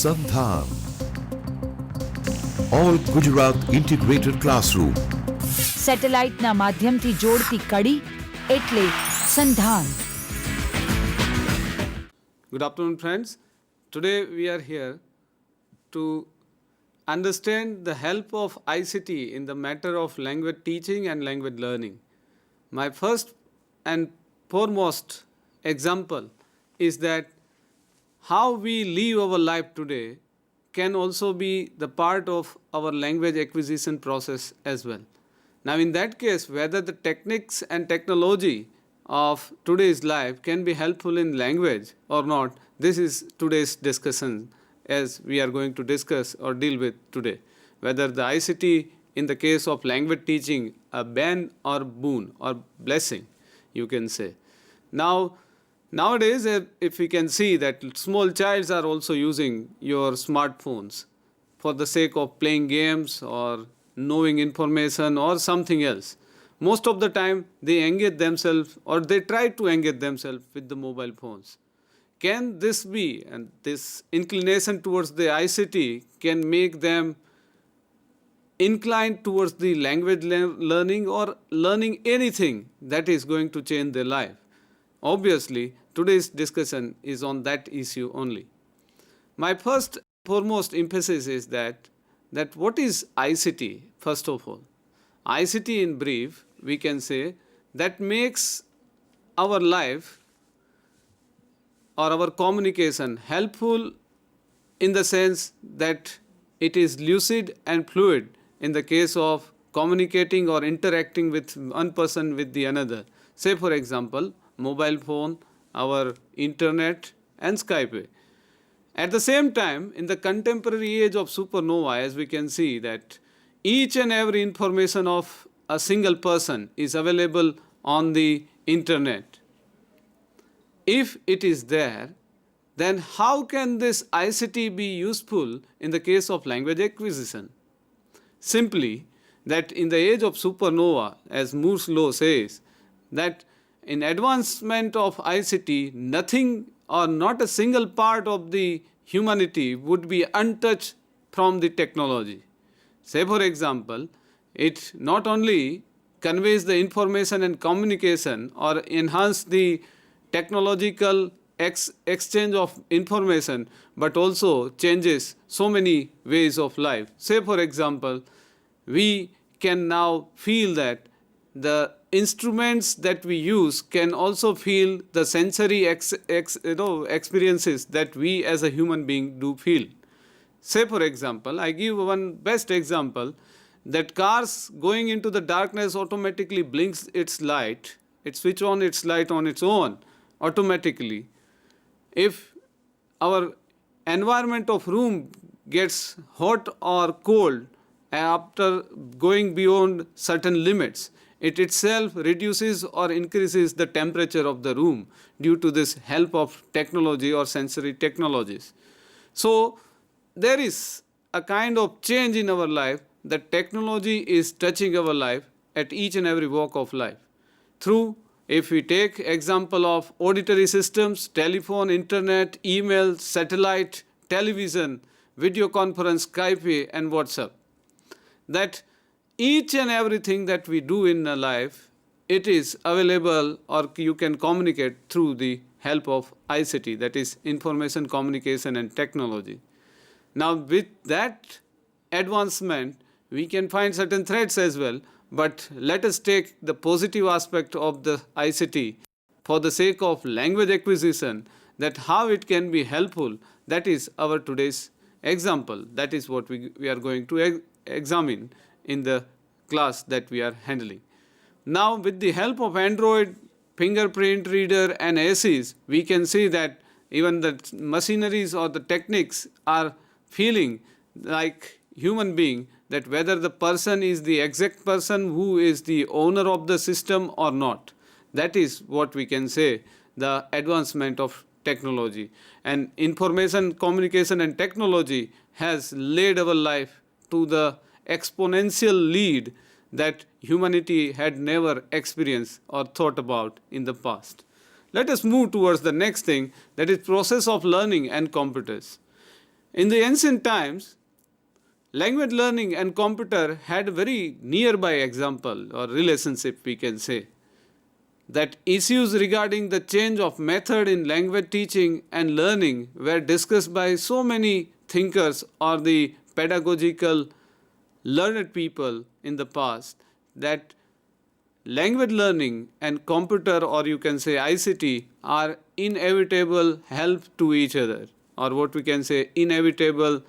Sandhan. All Gujarat Integrated Classroom. સેટેલાઇટના માધ્યમથી જોડતી કડી એટલે સંધાન. Good afternoon, friends. Today we are here to understand the help of ICT in the matter of language teaching and language learning. My first and foremost example is that how we live our life today can also be the part of our language acquisition process as well. Now in that case, whether the techniques and technology of today's life can be helpful in language or not, this is today's discussion as we are going to discuss or deal with today. Whether the ICT in the case of language teaching a ban or boon or blessing, you can say. Nowadays, if we can see that small childs are also using your smartphones for the sake of playing games or knowing information or something else. Most of the time they engage themselves or they try to engage themselves with the mobile phones. Can this be, and this inclination towards the ICT can make them inclined towards the language learning or learning anything that is going to change their life? Obviously, today's discussion is on that issue only. My first foremost emphasis is that what is ICT, first of all? ICT in brief, we can say, that makes our life or our communication helpful in the sense that it is lucid and fluid in the case of communicating or interacting with one person with the another. Say for example, mobile phone, our internet and Skype. At the same time, in the contemporary age of supernova, as we can see that each and every information of a single person is available on the internet. If it is there, then how can this ICT be useful in the case of language acquisition? Simply that in the age of supernova, as Moore's law says, that in advancement of ICT, nothing or not a single part of the humanity would be untouched from the technology. Say for example, it not only conveys the information and communication or enhance the technological exchange of information, but also changes so many ways of life. Say for example, we can now feel that the instruments that we use can also feel the sensory experiences that we as a human being do feel. Say for example, I give one best example, that cars going into the darkness automatically blinks its light, it switch on its light on its own automatically. If our environment of room gets hot or cold after going beyond certain limits, it itself reduces or increases the temperature of the room due to this help of technology or sensory technologies. So there is a kind of change in our life that technology is touching our life at each and every walk of life. Through, if we take example of auditory systems, telephone, internet, email, satellite, television, video conference, Skype and WhatsApp, that each and everything that we do in a life, it is available or you can communicate through the help of ICT, that is information, communication and technology. Now with that advancement, we can find certain threats as well, but let us take the positive aspect of the ICT for the sake of language acquisition, that how it can be helpful. That is our today's example. That is what we are going to examine in the class that we are handling. Now with the help of Android, fingerprint reader and ACs, we can see that even the machineries or the techniques are feeling like human being, that whether the person is the exact person who is the owner of the system or not. That is what we can say, the advancement of technology. And information, communication and technology has led our life to the exponential lead that humanity had never experienced or thought about in the past. Let us move towards the next thing, that is process of learning and computers. In the ancient times, language learning and computer had a very nearby example or relationship, we can say. That issues regarding the change of method in language teaching and learning were discussed by so many thinkers or the pedagogical learned people in the past, that language learning and computer, or you can say ICT, are inevitable help to each other, or what we can say inevitable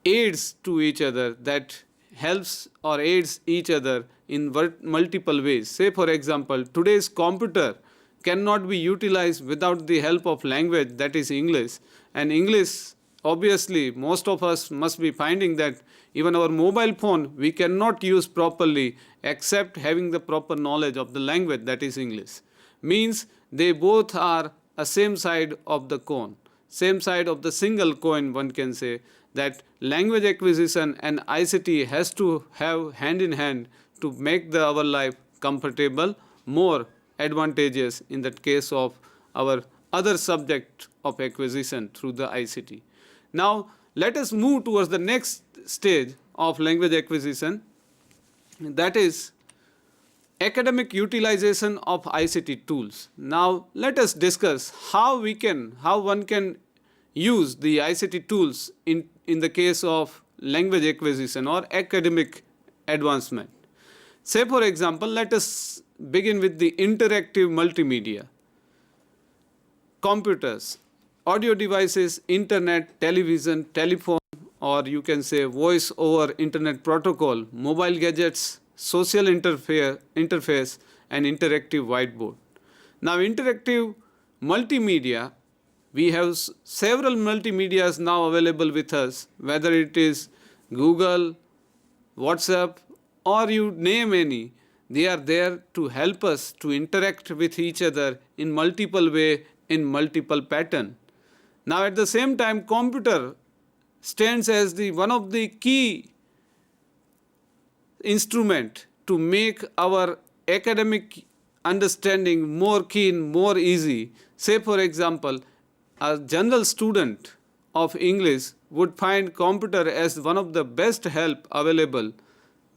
aids to each other, that helps or aids each other in multiple ways. Say for example, today's computer cannot be utilized without the help of language, that is English. And English, obviously, most of us must be finding that even our mobile phone we cannot use properly except having the proper knowledge of the language, that is English. Means they both are a same side of the coin, same side of the single coin, one can say, that language acquisition and ICT has to have hand in hand to make our life comfortable, more advantageous in that case of our other subject of acquisition through the ICT. Now, let us move towards the next stage of language acquisition, that is academic utilization of ICT tools. Now, let us discuss how one can use the ICT tools in the case of language acquisition or academic advancement. Say for example, let us begin with the interactive multimedia. Computers, audio devices, internet, television, telephone, or you can say voice over internet protocol, mobile gadgets, social interface, and interactive whiteboard. Now, interactive multimedia, we have several multimedias now available with us, whether it is Google, WhatsApp, or you name any. They are there to help us to interact with each other in multiple way, in multiple pattern. Now, at the same time, computer stands as one of the key instrument to make our academic understanding more keen, more easy. Say for example, a general student of English would find computer as one of the best help available,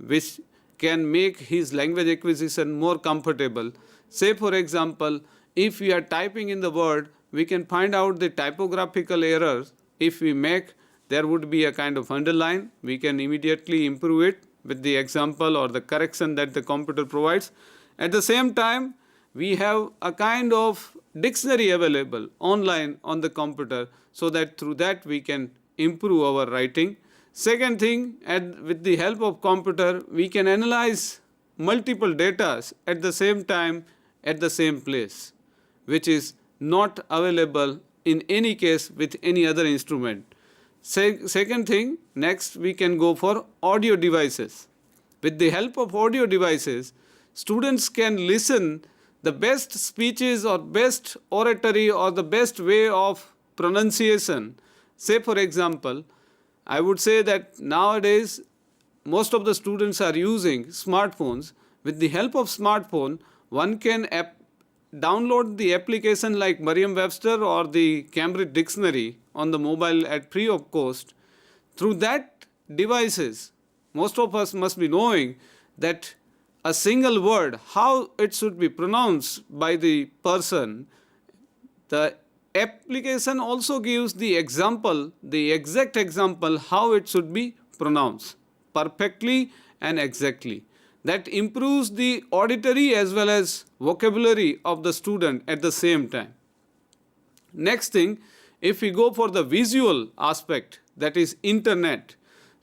which can make his language acquisition more comfortable. Say for example, if we are typing in the word, we can find out the typographical errors. If we make, there would be a kind of underline. We can immediately improve it with the example or the correction that the computer provides. At the same time, we have a kind of dictionary available online on the computer, so that through that we can improve our writing. Second thing, with the help of computer, we can analyze multiple data at the same time, at the same place, which is not available in any case with any other instrument. Second thing, next we can go for audio devices. With the help of audio devices, students can listen the best speeches or best oratory or the best way of pronunciation. Say for example, I would say that nowadays most of the students are using smartphones. With the help of smartphone, one can download the application like Merriam-Webster or the Cambridge Dictionary on the mobile at free of cost. Through that devices, most of us must be knowing that a single word, how it should be pronounced by the person. The application also gives the example, the exact example, how it should be pronounced perfectly and exactly. That improves the auditory as well as vocabulary of the student at the same time. Next thing, if we go for the visual aspect, that is internet.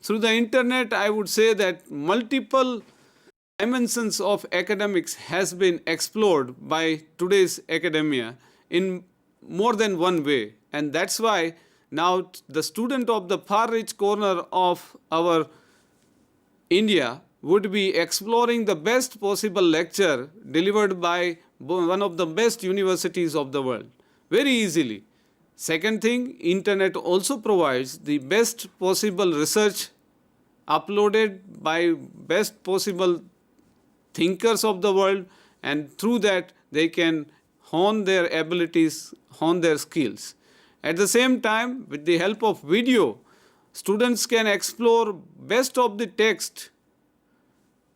Through the internet, I would say that multiple dimensions of academics has been explored by today's academia in more than one way, and that's why now the student of the far reach corner of our India would be exploring the best possible lecture delivered by one of the best universities of the world very easily. Second thing, internet also provides the best possible research uploaded by best possible thinkers of the world, and through that they can hone their abilities, hone their skills. At the same time, with the help of video, students can explore best of the text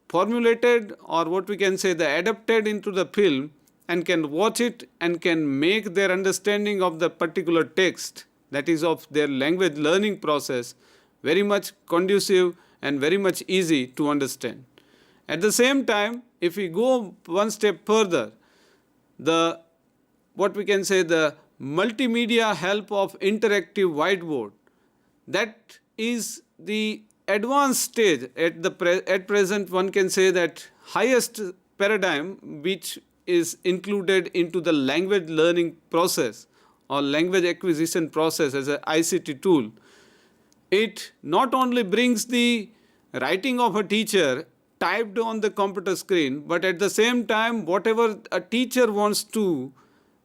formulated, or what we can say, the adapted into the film, and can watch it and can make their understanding of the particular text, that is of their language learning process, very much conducive and very much easy to understand. At the same time, if we go one step further, the what we can say, the multimedia help of interactive whiteboard, that is the advanced stage at present. One can say that highest paradigm which is included into the language learning process or language acquisition process as an ICT tool. It not only brings the writing of a teacher typed on the computer screen, but at the same time, whatever a teacher wants to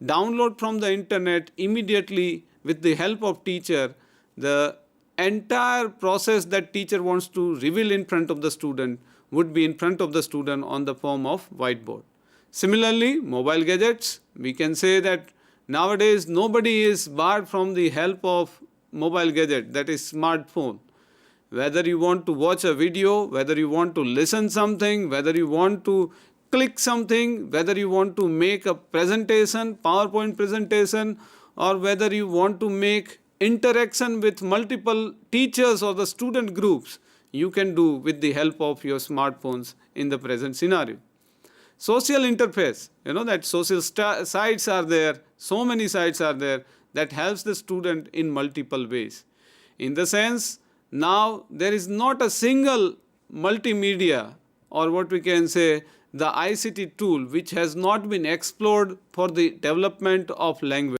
download from the internet immediately with the help of teacher, the entire process that teacher wants to reveal in front of the student would be in front of the student on the form of whiteboard. Similarly, mobile gadgets, we can say that nowadays nobody is barred from the help of mobile gadget, that is smartphone. Whether you want to watch a video, whether you want to listen something, whether you want to click something, whether you want to make a presentation, PowerPoint presentation, or whether you want to make interaction with multiple teachers or the student groups, you can do with the help of your smartphones in the present scenario. Social interface, that social sites are there, so many sites are there that helps the student in multiple ways. In the sense, now there is not a single multimedia, or what we can say, the ICT tool which has not been explored for the development of language,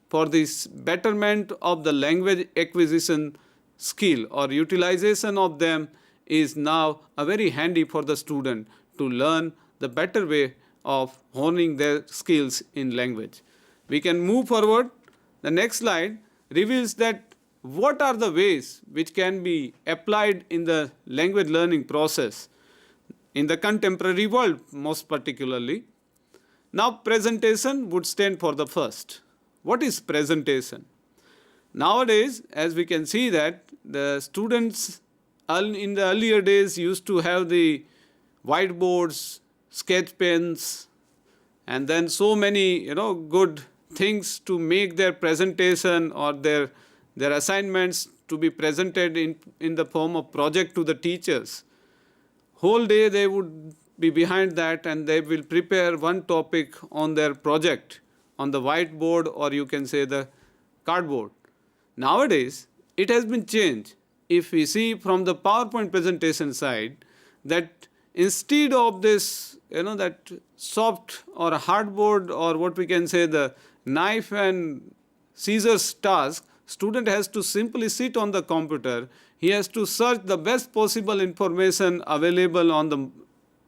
for this betterment of the language acquisition skill or utilization of them is now a very handy for the student to learn the better way of honing their skills in language. We can move forward. The next slide reveals that what are the ways which can be applied in the language learning process in the contemporary world most particularly. Now presentation would stand for the first. What is presentation? Nowadays, as we can see that the students in the earlier days used to have the whiteboards, sketch pens, and then so many good things to make their presentation or their assignments to be presented in the form of project to the teachers. Whole day they would be behind that and they will prepare one topic on their project on the whiteboard, or you can say the cardboard. Nowadays, it has been changed. If we see from the PowerPoint presentation side, that instead of this, that soft or hardboard, or what we can say, the knife and scissors task, student has to simply sit on the computer. He has to search the best possible information available on the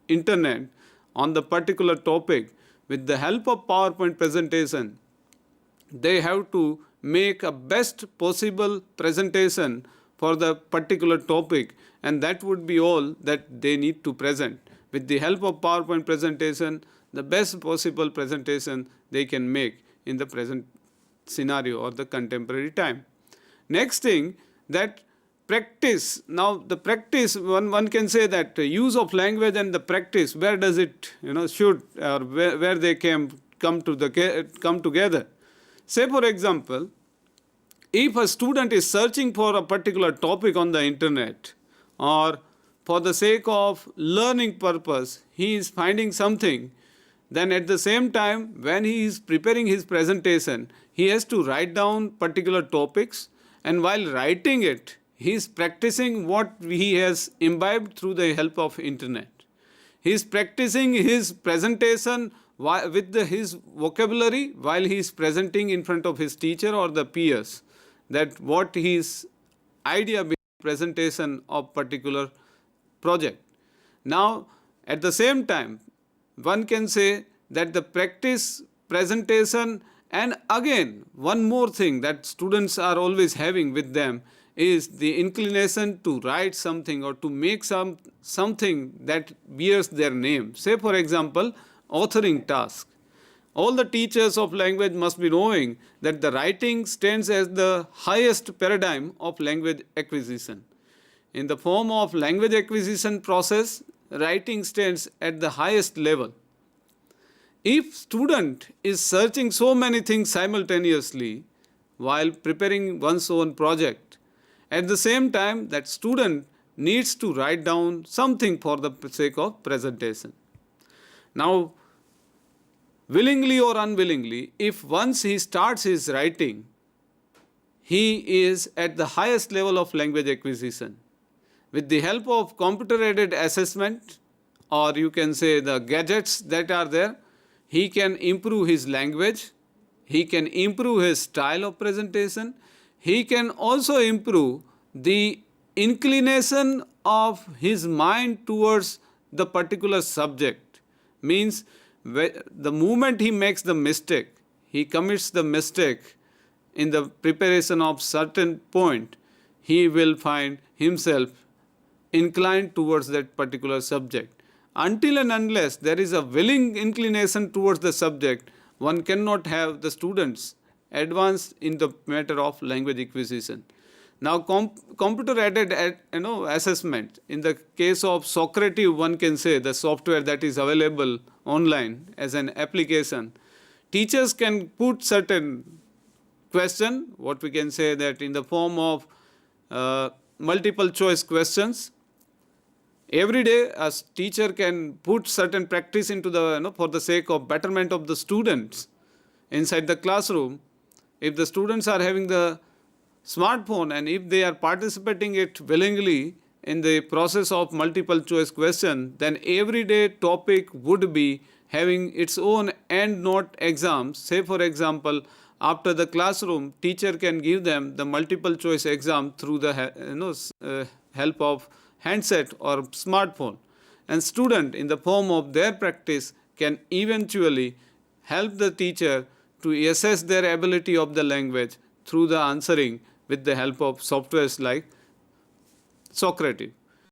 internet on the particular topic. With the help of PowerPoint presentation, they have to make a best possible presentation for the particular topic, and that would be all that they need to present. With the help of PowerPoint presentation, the best possible presentation they can make in the present scenario or the contemporary time. Next thing, that practice. Now the practice, one can say that the use of language and the practice, where does it should, or where they come together. Say for example, if a student is searching for a particular topic on the internet, or for the sake of learning purpose, he is finding something, then at the same time when he is preparing his presentation, he has to write down particular topics, and while writing it, he is practicing what he has imbibed through the help of internet. He is practicing his presentation with his vocabulary while he is presenting in front of his teacher or the peers, that what his idea behind presentation of particular project. Now, at the same time, one can say that the practice presentation, and again one more thing that students are always having with them is the inclination to write something or to make something that bears their name. Say for example, authoring task. All the teachers of language must be knowing that the writing stands as the highest paradigm of language acquisition. In the form of language acquisition process, writing stands at the highest level. If student is searching so many things simultaneously while preparing one's own project, at the same time that student needs to write down something for the sake of presentation. Now, willingly or unwillingly, if once he starts his writing, he is at the highest level of language acquisition. With the help of computer-aided assessment, or you can say the gadgets that are there, he can improve his language, he can improve his style of presentation, he can also improve the inclination of his mind towards the particular subject. Means the moment he makes the mistake, he commits the mistake in the preparation of certain point, he will find himself inclined towards that particular subject. Until and unless there is a willing inclination towards the subject, one cannot have the students advance in the matter of language acquisition. Now, computer-aided assessment. In the case of Socrative, one can say the software that is available online as an application. Teachers can put certain question, what we can say that in the form of multiple choice questions. Every day, a teacher can put certain practice into the for the sake of betterment of the students inside the classroom. If the students are having the smartphone and if they are participating it willingly in the process of multiple choice question, then everyday topic would be having its own end note exams. Say for example, after the classroom, teacher can give them the multiple choice exam through the help of handset or smartphone, and student in the form of their practice can eventually help the teacher to assess their ability of the language through the answering with the help of softwares like Socrative.